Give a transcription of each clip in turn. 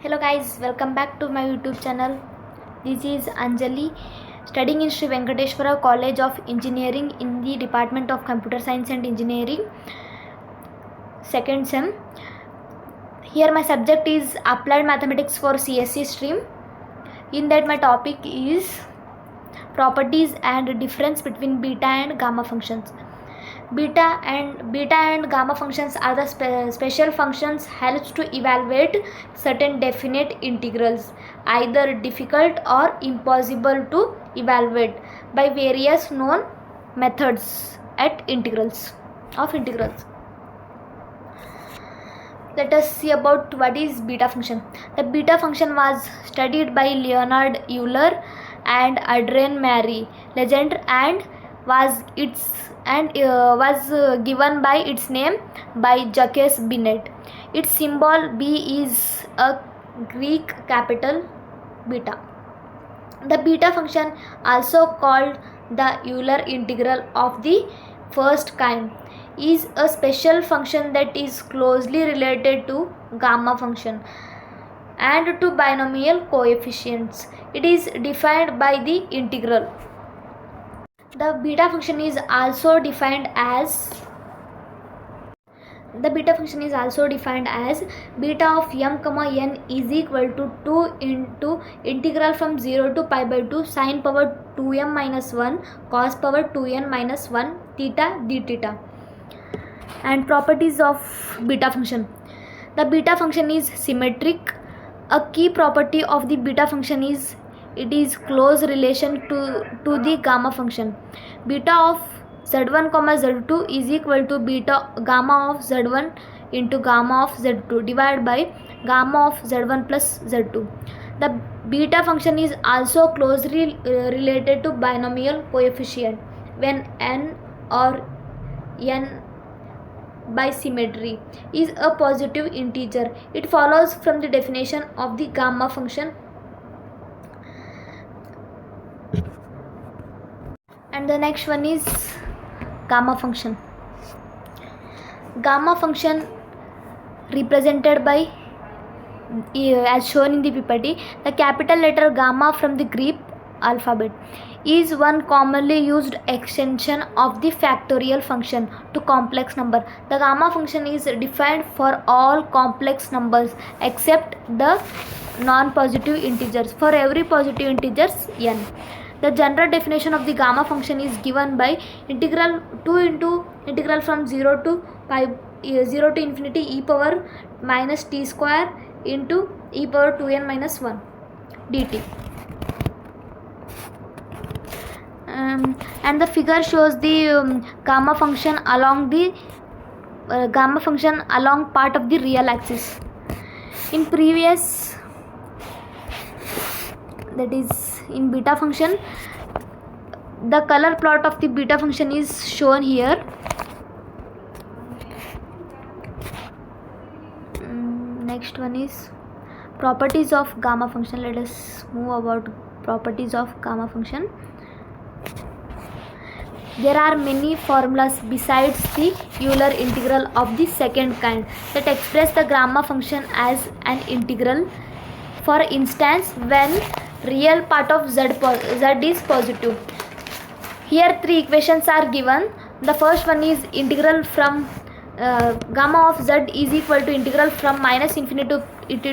Hello guys, welcome back to my YouTube channel. This is Anjali, studying in Sri Venkateshwara College of Engineering in the Department of Computer Science and Engineering, second sem. Here my subject is Applied Mathematics for CSE stream. In that my topic is properties and difference between beta and gamma functions. Beta and gamma functions are the special functions helps to evaluate certain definite integrals, either difficult or impossible to evaluate by various known methods at integrals. Let us see about what is beta function. The beta function was studied by Leonhard Euler and Adrian Mary Legendre and was given by its name by Jacques Binet. Its symbol B is a Greek capital beta. The beta function, also called the Euler integral of the first kind, is a special function that is closely related to gamma function and to binomial coefficients. It is defined by the integral. The beta function is also defined as beta of m comma n is equal to 2 into integral from 0 to pi by 2 sine power 2m minus 1 cos power 2n minus 1 theta d theta. And properties of beta function. The beta function is symmetric. A key property of the beta function is it is close relation to the gamma function. Beta of z1 comma z2 is equal to beta gamma of z1 into gamma of z2 divided by gamma of z1 plus z2. The beta function is also closely related to binomial coefficient when n or n by symmetry is a positive integer. It follows from the definition of the gamma function. And the next one is gamma function. Gamma function represented by as shown in the PPT, the capital letter gamma from the Greek alphabet is one commonly used extension of the factorial function to complex number. The gamma function is defined for all complex numbers except the non-positive integers. For every positive integers n. The general definition of the gamma function is given by integral from 0 to infinity e power minus t square into e power 2n minus 1 dt. And the figure shows the gamma function along part of the real axis. In previous, that is in beta function, the color plot of the beta function is shown here. Next one is properties of gamma function. Let us move about properties of gamma function. There are many formulas besides the Euler integral of the second kind that express the gamma function as an integral. For instance, when real part of z is positive. Here three equations are given. The first one is integral from gamma of z is equal to integral from minus infinity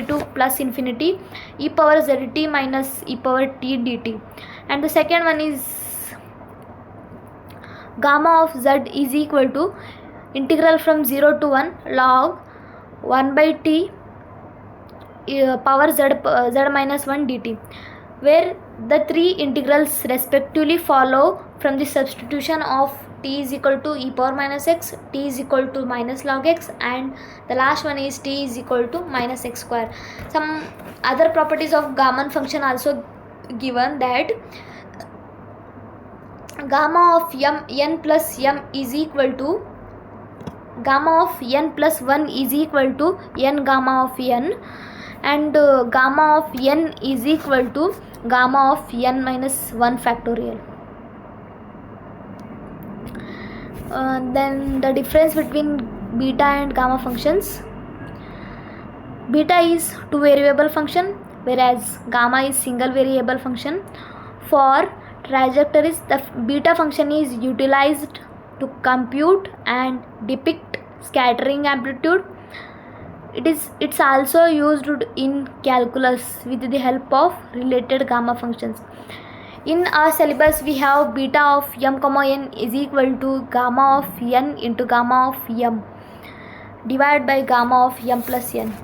to plus infinity e power zt minus e power t dt. And the second one is gamma of z is equal to integral from 0 to 1 log 1 by t power z minus 1 dt, where the three integrals respectively follow from the substitution of t is equal to e power minus x, t is equal to minus log x, and the last one is t is equal to minus x square. Some other properties of gamma function also given, that gamma of n plus m is equal to gamma of n plus 1 is equal to n gamma of n, and gamma of n is equal to gamma of n minus 1 factorial. Then the difference between beta and gamma functions. Beta is two variable function, whereas gamma is single variable function. For trajectories, the beta function is utilized to compute and depict scattering amplitude. It's also used in calculus with the help of related gamma functions. In our syllabus, we have beta of m comma n is equal to gamma of n into gamma of m divided by gamma of m plus n.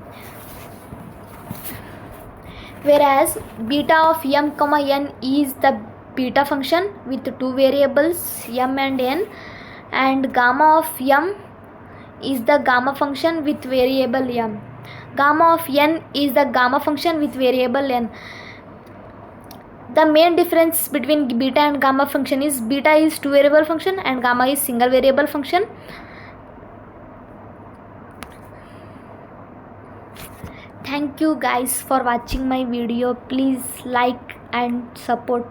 Whereas beta of m comma n is the beta function with two variables m and n, and gamma of m is the gamma function with variable m. Gamma of n is the gamma function with variable n. The main difference between beta and gamma function is beta is two variable function and gamma is single variable function. Thank you guys for watching my video. Please like and support